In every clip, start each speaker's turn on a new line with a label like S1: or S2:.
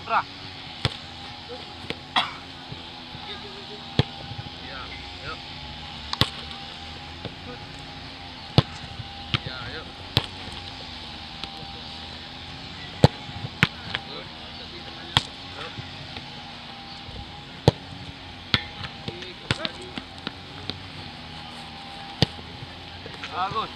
S1: Ra. Ya, yuk. Ya, yuk. Bagus.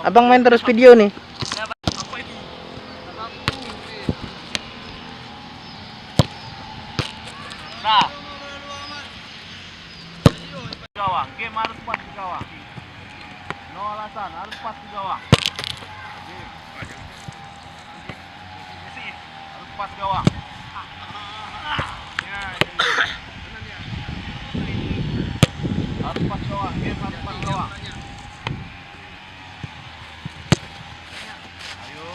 S2: Abang main terus video nih.
S1: Apa itu? Nah. Gawang, game harus pas di gawang. No alasan, harus pas di gawang. Harus pas gawang. Harus pas gawang, game harus pas gawang. Ayo,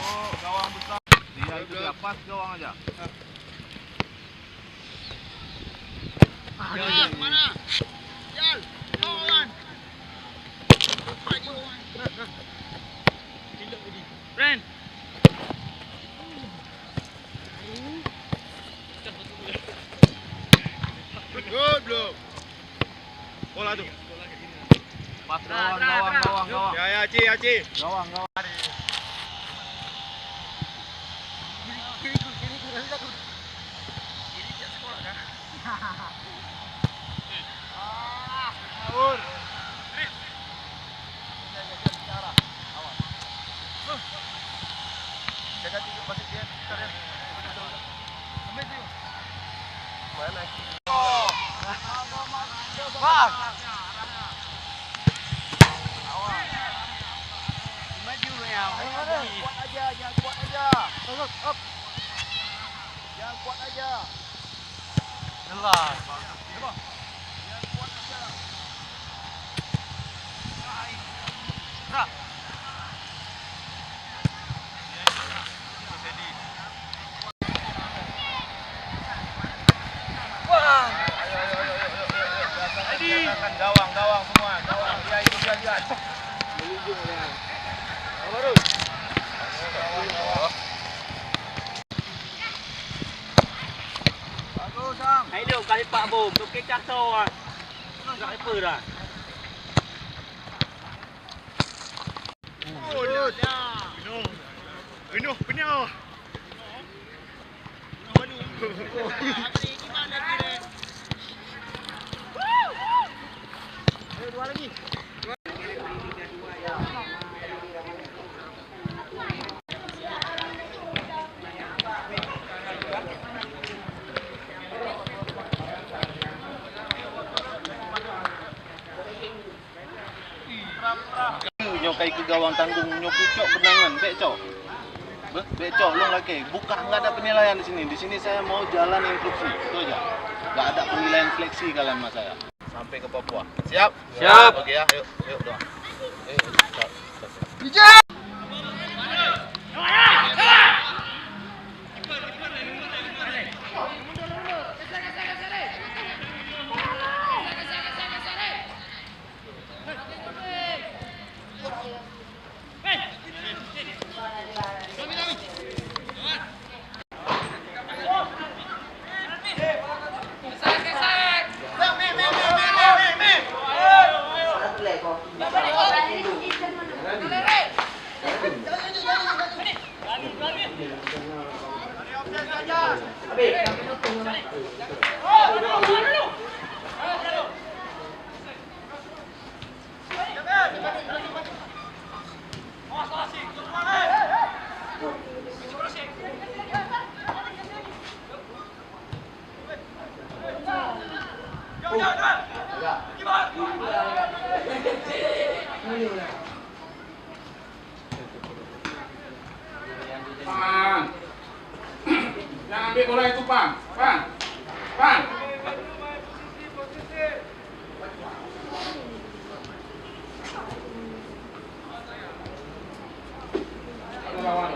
S1: gawang besar. Iya, itu dia, pas gawang aja.
S3: Jal, mana? Jal, kawan. Ren. Good belum? Bola tuh.
S1: Pas gawang.
S3: Ya, Aci.
S1: Gawang.Ur. Jaga juga pasir dia. Mana? Oh. Bang. Maju ya. Kuat aja, jangan kuat aja. Up. Jangan kuat aja. Jelas. Jangan kuat aja. Ra. Wah. Ayo. Gawang semua. Gawang. Dia itu dia. Melindung ya. Baru. Gawang. Bagus, Sang.
S4: Hãy điều cái bạ bồm trong cái chắc sâu à. Nó gãi phừ à.
S3: Benar.
S1: Ayo dua lagi.
S5: Nyokai ke gawang tanggung nyokucok benangan becok. Becok lu lagi. Bukan, enggak ada penilaian di sini. Di sini saya mau jalan instruksi. Itu aja. Enggak ada penilaian fleksi kalian sama saya. Sampai ke Papua. Siap?
S4: Siap.
S5: Oke ya. Yuk doang. Siap.
S6: Pan. Yang ambil bola itu, Pan. Ada lawan.